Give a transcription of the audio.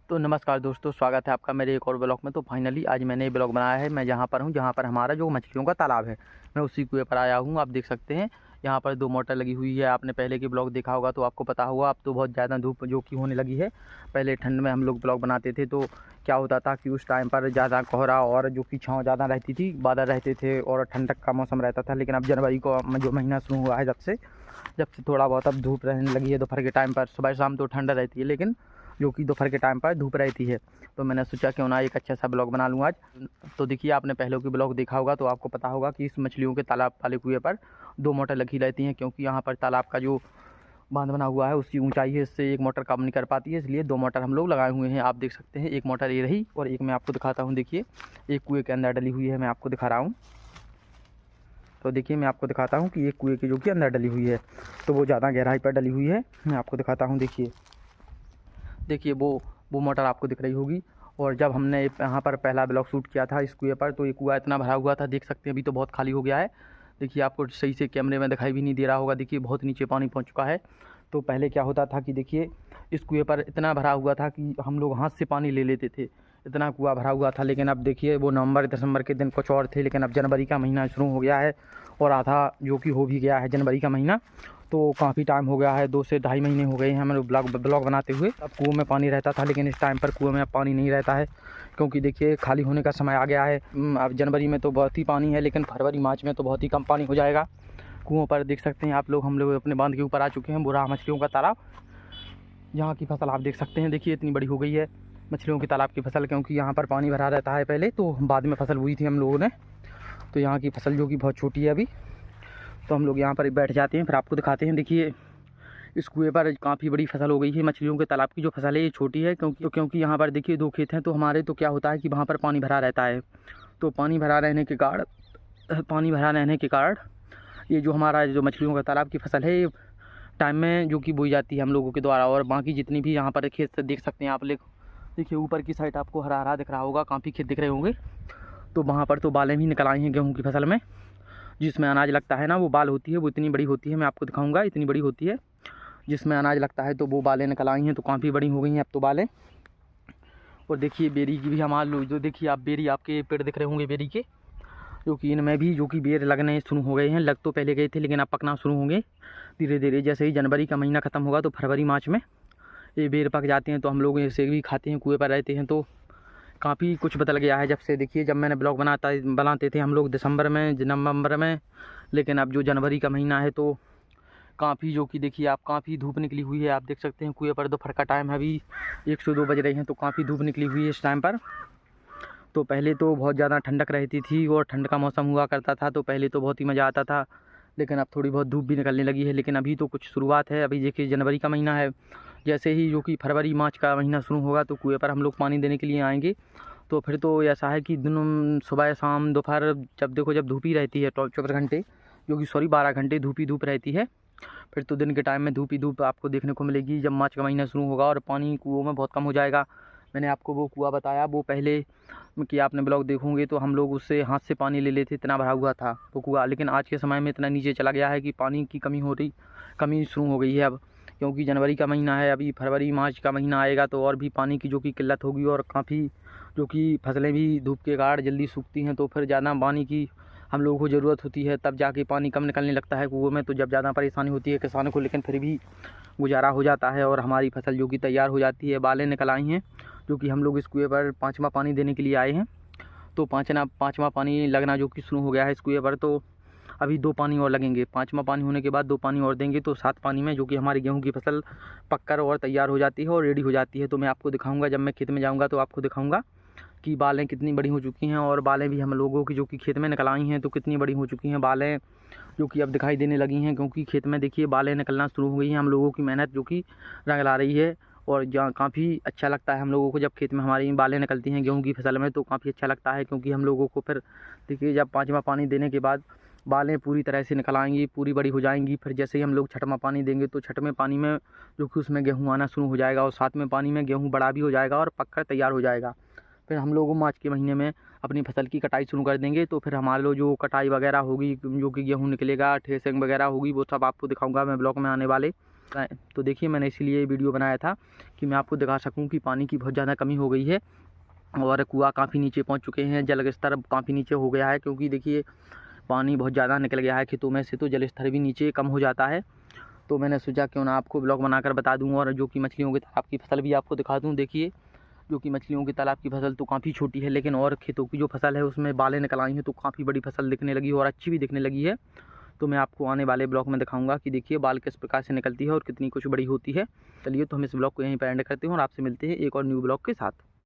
तो नमस्कार दोस्तों, स्वागत है आपका मेरे एक और ब्लॉग में। तो फाइनली आज मैंने ये ब्लॉग बनाया है। मैं जहाँ पर हूँ, जहाँ पर हमारा जो मछलियों का तालाब है, मैं उसी कुएँ पर आया हूँ। आप देख सकते हैं यहाँ पर 2 मोटर लगी हुई है। आपने पहले के ब्लॉग देखा होगा तो आपको पता होगा। अब तो बहुत ज़्यादा धूप जो कि होने लगी है। पहले ठंड में हम लोग ब्लॉग बनाते थे तो क्या होता था कि उस टाइम पर ज़्यादा कोहरा और जो कि छाँव ज़्यादा रहती थी, बादल रहते थे और ठंडक का मौसम रहता था। लेकिन अब जनवरी को जो महीना शुरू हुआ है, जब से थोड़ा बहुत अब धूप रहने लगी है। दोपहर के टाइम पर सुबह शाम तो ठंड रहती है, लेकिन जो कि दोपहर के टाइम पर धूप रहती है। तो मैंने सोचा क्यों ना एक अच्छा सा ब्लॉग बना लूँ आज। तो देखिए, आपने पहले की ब्लॉग देखा होगा तो आपको पता होगा कि इस मछलियों के तालाब वाले कुएँ पर 2 मोटर लगी रहती हैं, क्योंकि यहाँ पर तालाब का जो बांध बना हुआ है उसकी ऊंचाई है, इससे एक मोटर काम नहीं कर पाती है, इसलिए 2 मोटर हम लोग लगाए हुए हैं। आप देख सकते हैं, एक मोटर ये रही और एक मैं आपको दिखाता हूँ। देखिए, एक कुएँ के अंदर डली हुई है, मैं आपको दिखा रहा हूँ। तो देखिए, मैं आपको दिखाता हूँ कि एक कुएँ के जो कि अंदर डली हुई है, तो वो ज़्यादा गहराई पर डली हुई है। मैं आपको दिखाता हूँ। देखिए वो मोटर आपको दिख रही होगी। और जब हमने यहाँ पर पहला ब्लॉग शूट किया था इस कुएँ पर, तो ये कुआँ इतना भरा हुआ था, देख सकते हैं अभी तो बहुत खाली हो गया है। देखिए, आपको सही से कैमरे में दिखाई भी नहीं दे रहा होगा। देखिए, बहुत नीचे पानी पहुँच चुका है। तो पहले क्या होता था कि देखिए, इस कुएँ पर इतना भरा हुआ था कि हम लोग हाथ से पानी ले लेते थे, इतना कुआँ भरा हुआ था। लेकिन अब देखिए, वो नवंबर दिसंबर के दिन कुछ और थे, लेकिन अब जनवरी का महीना शुरू हो गया है और आधा जो कि हो भी गया है जनवरी का महीना। तो काफ़ी टाइम हो गया है, 2 से ढाई महीने हो गए हैं हमें ब्लॉग बनाते हुए। अब कुओं में पानी रहता था, लेकिन इस टाइम पर कुएं में अब पानी नहीं रहता है, क्योंकि देखिए खाली होने का समय आ गया है। अब जनवरी में तो बहुत ही पानी है, लेकिन फरवरी मार्च में तो बहुत ही कम पानी हो जाएगा कुओं पर। देख सकते हैं आप लोग, हम लोग अपने बांध के ऊपर आ चुके हैं, बुरा मछलियों का तालाब। यहाँ की फसल आप देख सकते हैं, देखिए इतनी बड़ी हो गई है मछलियों के तालाब की फसल, क्योंकि यहाँ पर पानी भरा रहता है पहले, तो बाद में फसल हुई थी हम लोगों ने। तो यहाँ की फसल जो कि बहुत छोटी है अभी। तो हम लोग यहाँ पर बैठ जाते हैं, फिर आपको दिखाते हैं। देखिए, इस कुएँ पर काफ़ी बड़ी फसल हो गई है मछलियों के तालाब की। जो फसल है ये छोटी है, क्योंकि यहाँ पर देखिए 2 खेत हैं। तो हमारे तो क्या होता है कि वहाँ पर पानी भरा रहता है, तो पानी भरा रहने के कारण ये जो हमारा जो मछलियों का तालाब की फसल है, ये टाइम में जो कि बोई जाती है हम लोगों के द्वारा। और बाकी जितनी भी यहाँ पर खेत देख सकते हैं आप लोग, देखिए ऊपर की साइड आपको हरा हरा दिख रहा होगा, काफ़ी खेत दिख रहे होंगे। तो वहाँ पर तो बालें भी निकल आई हैं गेहूँ की फसल में, जिसमें अनाज लगता है ना, वो बाल होती है, वो इतनी बड़ी होती है, मैं आपको दिखाऊंगा। इतनी बड़ी होती है जिसमें अनाज लगता है, तो वो बालें निकल आई हैं, तो काफ़ी बड़ी हो गई हैं अब तो बालें। और देखिए, बेरी की भी हमारे लोग, जो देखिए आप बेरी, आपके पेड़ दिख रहे होंगे बेरी के, जो कि इनमें भी जो कि बेर लगने शुरू हो गए हैं। लग तो पहले गए थे, लेकिन अब पकना शुरू होंगे धीरे धीरे। जैसे ही जनवरी का महीना ख़त्म होगा तो फरवरी मार्च में ये बेर पक जाते हैं, तो हम लोग इसे भी खाते हैं। कुएँ पर रहते हैं तो काफ़ी कुछ बदल गया है जब से। देखिए, जब मैंने ब्लॉग बनाते थे हम लोग दिसंबर में, नवंबर में, लेकिन अब जो जनवरी का महीना है तो काफ़ी जो कि देखिए आप, काफ़ी धूप निकली हुई है। आप देख सकते हैं कुएँ पर दोपहर का टाइम है, अभी 1 से 2 बज रहे हैं, तो काफ़ी धूप निकली हुई है इस टाइम पर। तो पहले तो बहुत ज़्यादा ठंडक रहती थी और ठंड का मौसम हुआ करता था, तो पहले तो बहुत ही मज़ा आता था। लेकिन अब थोड़ी बहुत धूप भी निकलने लगी है, लेकिन अभी तो कुछ शुरुआत है। अभी देखिए, जनवरी का महीना है, जैसे ही जो कि फरवरी मार्च का महीना शुरू होगा तो कुएँ पर हम लोग पानी देने के लिए आएँगे। तो फिर तो ऐसा है कि दिन, सुबह शाम दोपहर, जब देखो जब धूप ही रहती है 24 घंटे, जो कि 12 घंटे धूप ही धूप रहती है। फिर तो दिन के टाइम में धूप ही धूप आपको देखने को मिलेगी जब मार्च का महीना शुरू होगा और पानी कुओं में बहुत कम हो जाएगा। मैंने आपको वो कुआँ बताया, वो पहले कि आपने ब्लॉग देखोगे तो हम लोग उससे हाथ से पानी ले लेते, इतना भरा हुआ था वो कुआँ। लेकिन आज के समय में इतना नीचे चला गया है कि पानी की कमी शुरू हो गई है अब, क्योंकि जनवरी का महीना है। अभी फरवरी मार्च का महीना आएगा तो और भी पानी की जो कि किल्लत होगी, और काफ़ी जो कि फसलें भी धूप के कारण जल्दी सूखती हैं, तो फिर ज़्यादा पानी की हम लोगों को ज़रूरत होती है, तब जाके पानी कम निकलने लगता है कुओं में। तो जब ज़्यादा परेशानी होती है किसानों को, लेकिन फिर भी गुजारा हो जाता है और हमारी फसल जो कि तैयार हो जाती है। बालें निकल आई हैं, जो कि हम लोग इस कुएँ पर 5वां पानी देने के लिए आए हैं। तो 5वां पानी लगना जो कि शुरू हो गया है इस कुएँ पर। तो अभी 2 पानी और लगेंगे, 5वां पानी होने के बाद 2 पानी और देंगे, तो 7 पानी में जो कि हमारी गेहूँ की फसल पककर और तैयार हो जाती है और रेडी हो जाती है। तो मैं आपको दिखाऊंगा, जब मैं खेत में जाऊँगा तो आपको दिखाऊंगा कि बालें कितनी बड़ी हो चुकी हैं। और बालें भी हम लोगों की जो कि खेत में निकल आई हैं, तो कितनी बड़ी हो चुकी हैं बालें, जो कि अब दिखाई देने लगी हैं, क्योंकि खेत में देखिए बालें निकलना शुरू हो गई हैं। हम लोगों की मेहनत जो कि रंग ला रही है, और जहाँ काफ़ी अच्छा लगता है हम लोगों को जब खेत में हमारी बालें निकलती हैं गेहूँ की फसल में, तो काफ़ी अच्छा लगता है। क्योंकि हम लोगों को फिर देखिए, जब 5वां पानी देने के बाद बालें पूरी तरह से निकल आएंगी, पूरी बड़ी हो जाएंगी, फिर जैसे ही हम लोग 6वां पानी देंगे तो 6वें पानी में जो कि उसमें गेहूँ आना शुरू हो जाएगा, और 7वें पानी में गेहूँ बड़ा भी हो जाएगा और पककर तैयार हो जाएगा। फिर हम लोग मार्च के महीने में अपनी फसल की कटाई शुरू कर देंगे। तो फिर हमारे लोग जो कटाई वगैरह होगी, जो कि गेहूँ निकलेगा, थ्रेसिंग वगैरह होगी, वो सब आपको दिखाऊंगा मैं ब्लॉग में आने वाले। तो देखिए मैंने इसीलिए वीडियो बनाया था कि मैं आपको दिखा सकूं कि पानी की बहुत ज़्यादा कमी हो गई है और कुआँ काफ़ी नीचे पहुंच चुके हैं, जल स्तर काफ़ी नीचे हो गया है, क्योंकि देखिए पानी बहुत ज़्यादा निकल गया है खेतों में से, तो जल स्तर भी नीचे कम हो जाता है। तो मैंने सोचा क्यों ना आपको ब्लॉग बनाकर बता दूँ और जो कि मछलियों के तालाब की फसल भी आपको दिखा दूँ। देखिए जो कि मछलियों के तालाब की फसल तो काफ़ी छोटी है, लेकिन और खेतों की जो फसल है उसमें बालें निकल आई हैं, तो काफ़ी बड़ी फसल दिखने लगी है और अच्छी भी दिखने लगी है। तो मैं आपको आने वाले ब्लॉग में दिखाऊंगा कि देखिए बाल किस प्रकार से निकलती है और कितनी कुछ बड़ी होती है। चलिए तो हम इस ब्लॉग को यहीं पर एंड करते हैं और आपसे मिलते हैं एक और न्यू ब्लॉग के साथ।